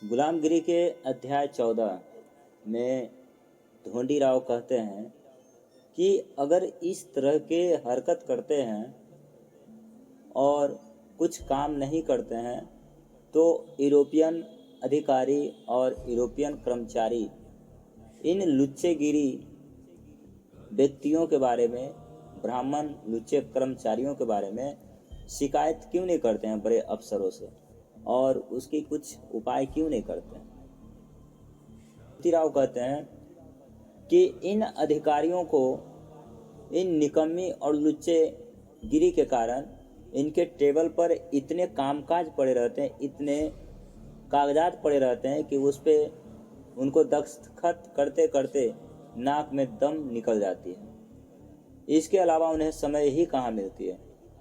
गुलामगिरी के अध्याय 14 में ढोंडीराव कहते हैं कि अगर इस तरह के हरकत करते हैं और कुछ काम नहीं करते हैं तो यूरोपियन अधिकारी और यूरोपियन कर्मचारी इन लुच्चेगिरी व्यक्तियों के बारे में, ब्राह्मण लुच्चे कर्मचारियों के बारे में शिकायत क्यों नहीं करते हैं बड़े अफसरों से, और उसकी कुछ उपाय क्यों नहीं करते हैं। ज्योतिराव कहते हैं कि इन अधिकारियों को इन निकम्मी और लुच्चे गिरी के कारण इनके टेबल पर इतने कामकाज पड़े रहते हैं, इतने कागजात पड़े रहते हैं कि उस पर उनको दस्तखत करते करते नाक में दम निकल जाती है। इसके अलावा उन्हें समय ही कहाँ मिलती है।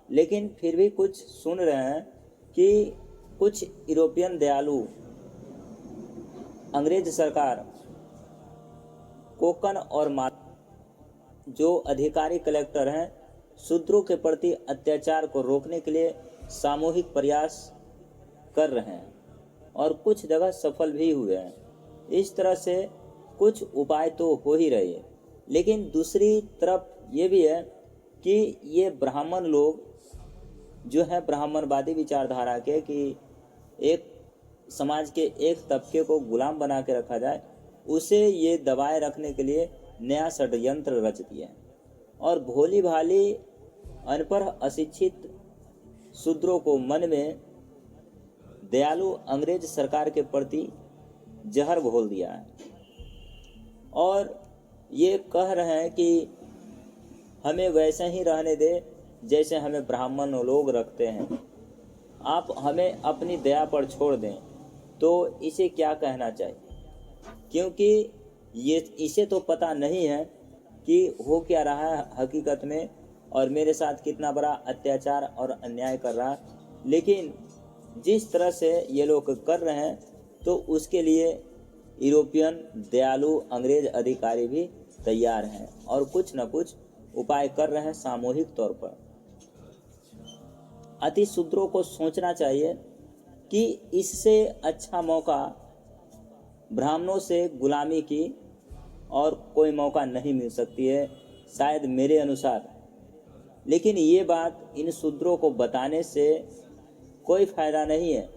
लेकिन फिर भी कुछ सुन रहे हैं कि कुछ यूरोपियन दयालु अंग्रेज सरकार कोकन और जो अधिकारी कलेक्टर हैं, शूद्रों के प्रति अत्याचार को रोकने के लिए सामूहिक प्रयास कर रहे हैं और कुछ जगह सफल भी हुए हैं। इस तरह से कुछ उपाय तो हो ही रहे हैं, लेकिन दूसरी तरफ ये भी है कि ये ब्राह्मण लोग जो है ब्राह्मणवादी विचारधारा के, कि एक समाज के एक तबके को गुलाम बना के रखा जाए, उसे ये दबाए रखने के लिए नया षड्यंत्र रच दिया और भोली भाली अनपढ़ अशिक्षित शूद्रों को मन में दयालु अंग्रेज सरकार के प्रति जहर घोल दिया है और ये कह रहे हैं कि हमें वैसे ही रहने दे जैसे हमें ब्राह्मण लोग रखते हैं, आप हमें अपनी दया पर छोड़ दें। तो इसे क्या कहना चाहिए, क्योंकि ये इसे तो पता नहीं है कि हो क्या रहा है हकीकत में और मेरे साथ कितना बड़ा अत्याचार और अन्याय कर रहा है। लेकिन जिस तरह से ये लोग कर रहे हैं तो उसके लिए यूरोपियन दयालु अंग्रेज अधिकारी भी तैयार हैं और कुछ न कुछ उपाय कर रहे हैं सामूहिक तौर पर। अति शूद्रों को सोचना चाहिए कि इससे अच्छा मौका ब्राह्मणों से गुलामी की और कोई मौका नहीं मिल सकती है, शायद मेरे अनुसार। लेकिन ये बात इन शूद्रों को बताने से कोई फायदा नहीं है।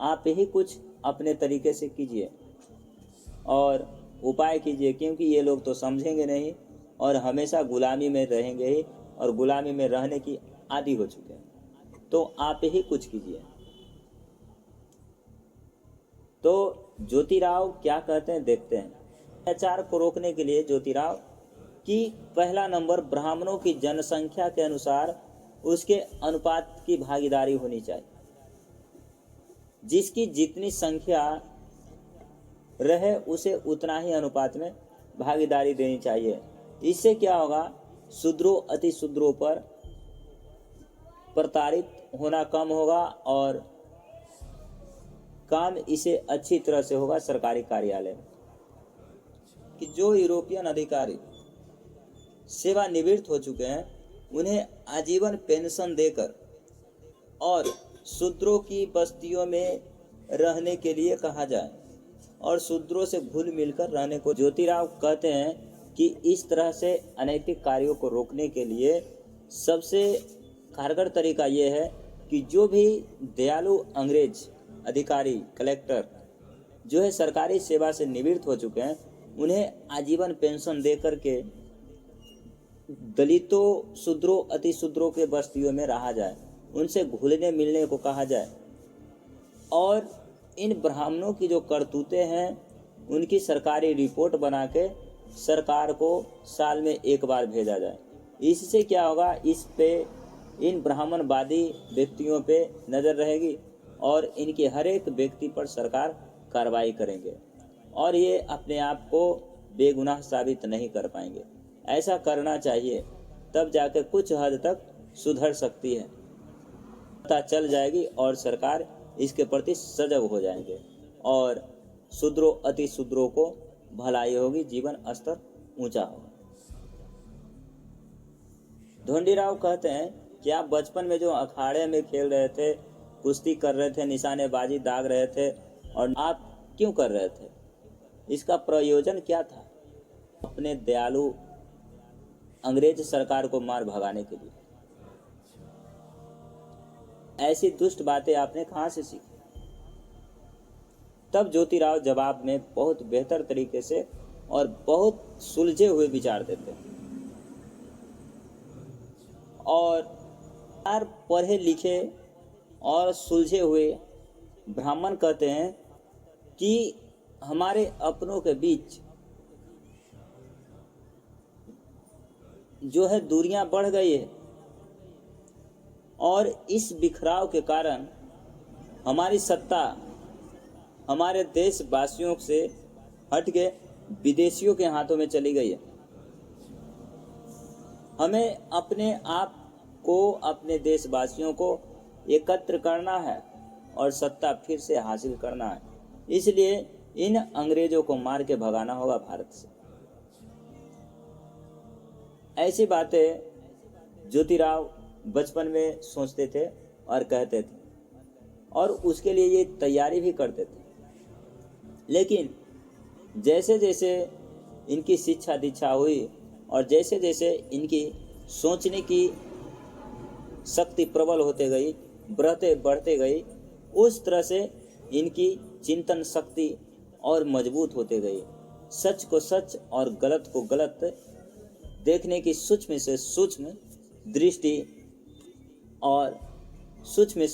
आप ही कुछ अपने तरीके से कीजिए और उपाय कीजिए, क्योंकि ये लोग तो समझेंगे नहीं और हमेशा गुलामी में रहेंगे ही और गुलामी में रहने की आदी हो चुके हैं। तो आप ही कुछ कीजिए। तो ज्योतिराव क्या कहते हैं देखते हैं। अत्याचार को रोकने के लिए ज्योतिराव की पहला नंबर ब्राह्मणों की जनसंख्या के अनुसार उसके अनुपात की भागीदारी होनी चाहिए। जिसकी जितनी संख्या रहे उसे उतना ही अनुपात में भागीदारी देनी चाहिए। इससे क्या होगा, शूद्रों अति शूद्रों पर प्रताड़ित होना कम होगा और काम इसे अच्छी तरह से होगा सरकारी कार्यालय में। कि जो यूरोपियन अधिकारी सेवानिवृत्त हो चुके हैं उन्हें आजीवन पेंशन देकर और शूद्रों की बस्तियों में रहने के लिए कहा जाए और शूद्रों से घुल मिलकर रहने को। ज्योतिराव कहते हैं कि इस तरह से अनैतिक कार्यों को रोकने के लिए सबसे कारगर तरीका ये है कि जो भी दयालु अंग्रेज अधिकारी कलेक्टर जो है सरकारी सेवा से निवृत्त हो चुके हैं उन्हें आजीवन पेंशन दे करके दलितों शूद्रों अति शूद्रों के बस्तियों में रहा जाए, उनसे घुलने मिलने को कहा जाए और इन ब्राह्मणों की जो करतूतें हैं उनकी सरकारी रिपोर्ट बना के सरकार को साल में एक बार भेजा जाए। इससे क्या होगा, इस पे इन ब्राह्मणवादी व्यक्तियों पे नज़र रहेगी और इनके हर एक व्यक्ति पर सरकार कार्रवाई करेंगे और ये अपने आप को बेगुनाह साबित नहीं कर पाएंगे। ऐसा करना चाहिए, तब जाकर कुछ हद तक सुधर सकती है, पता चल जाएगी और सरकार इसके प्रति सजग हो जाएंगे और शूद्रों अति शूद्रों को भलाई होगी, जीवन स्तर ऊंचा होगा। ढोंडीराव कहते हैं कि आप बचपन में जो अखाड़े में खेल रहे थे, कुश्ती कर रहे थे, निशानेबाजी दाग रहे थे और आप क्यों कर रहे थे? इसका प्रयोजन क्या था? अपने दयालु अंग्रेज सरकार को मार भगाने के लिए। ऐसी दुष्ट बातें आपने कहां से सीखी? तब ज्योतिराव जवाब में बहुत बेहतर तरीके से और बहुत सुलझे हुए विचार देते हैं और पढ़े लिखे और सुलझे हुए ब्राह्मण कहते हैं कि हमारे अपनों के बीच जो है दूरियां बढ़ गई है और इस बिखराव के कारण हमारी सत्ता हमारे देशवासियों से हट के विदेशियों के हाथों में चली गई है। हमें अपने आप को, अपने देशवासियों को एकत्र करना है और सत्ता फिर से हासिल करना है। इसलिए इन अंग्रेजों को मार के भगाना होगा भारत से। ऐसी बातें ज्योतिराव बचपन में सोचते थे और कहते थे और उसके लिए ये तैयारी भी करते थे। लेकिन जैसे जैसे इनकी शिक्षा दीक्षा हुई और जैसे जैसे इनकी सोचने की शक्ति प्रबल होते गई, बढ़ते गई, उस तरह से इनकी चिंतन शक्ति और मजबूत होते गई। सच को सच और गलत को गलत देखने की सूक्ष्म से सूक्ष्म दृष्टि और सूक्ष्म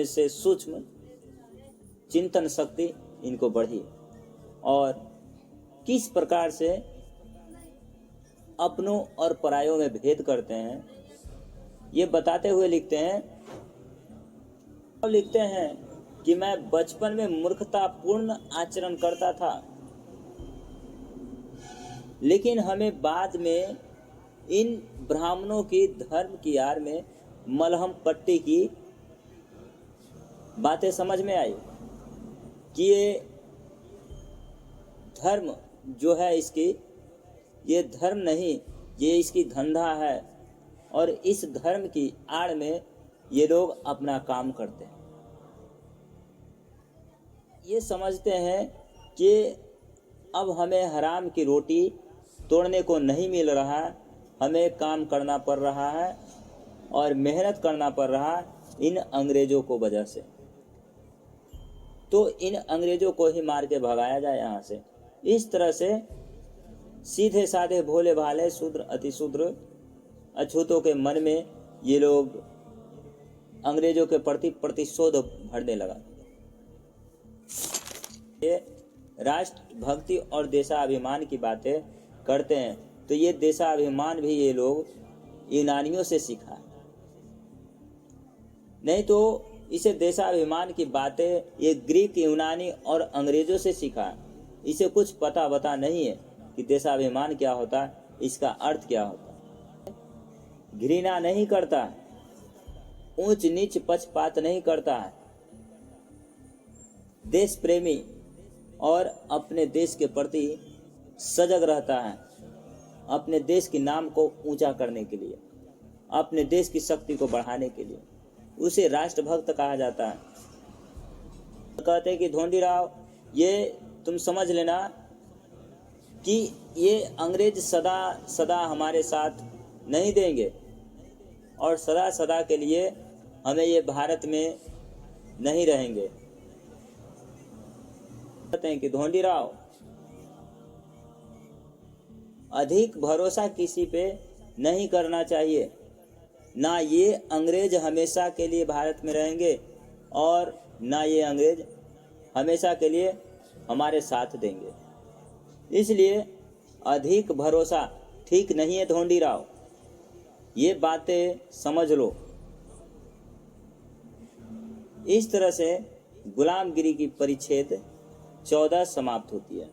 से सूक्ष्म चिंतन शक्ति इनको बढ़ी और किस प्रकार से अपनों और परायों में भेद करते हैं ये बताते हुए लिखते हैं कि मैं बचपन में मूर्खतापूर्ण आचरण करता था, लेकिन हमें बाद में इन ब्राह्मणों की धर्म की आड़ में मलहम पट्टी की बातें समझ में आई कि ये धर्म जो है इसकी, ये धर्म नहीं, ये इसकी धंधा है और इस धर्म की आड़ में ये लोग अपना काम करते हैं। ये समझते हैं कि अब हमें हराम की रोटी तोड़ने को नहीं मिल रहा, हमें काम करना पड़ रहा है और मेहनत करना पड़ रहा इन अंग्रेजों को वजह से। तो इन अंग्रेजों को ही मार के भगाया जाए यहाँ से। इस तरह से सीधे साधे भोले भाले शूद्र अतिशूद्र अछूतों के मन में ये लोग अंग्रेजों के प्रति प्रतिशोध भरने लगा। ये राष्ट्र भक्ति और देशाभिमान की बातें करते हैं, तो ये देशाभिमान भी ये लोग यूनानियों से सीखा, नहीं तो इसे देशाभिमान की बातें ये ग्रीक, यूनानी और अंग्रेजों से सीखा। इसे कुछ पता बता नहीं है कि देशाभिमान क्या होता है, इसका अर्थ क्या होता है। घृणा नहीं करता है, ऊंच नीच पक्षपात नहीं करता है, देश प्रेमी और अपने देश के प्रति सजग रहता है, अपने देश के नाम को ऊंचा करने के लिए, अपने देश की शक्ति को बढ़ाने के लिए उसे राष्ट्रभक्त कहा जाता है। कहते हैं कि धोंडीराव, ये तुम समझ लेना कि ये अंग्रेज सदा सदा हमारे साथ नहीं देंगे और सदा सदा के लिए हमें ये भारत में नहीं रहेंगे। कहते हैं कि धोंडीराव, अधिक भरोसा किसी पे नहीं करना चाहिए, ना ये अंग्रेज हमेशा के लिए भारत में रहेंगे और ना ये अंग्रेज हमेशा के लिए हमारे साथ देंगे। इसलिए अधिक भरोसा ठीक नहीं है धोंडीराव, ये बातें समझ लो। इस तरह से गुलामगिरी की परिच्छेद 14 समाप्त होती है।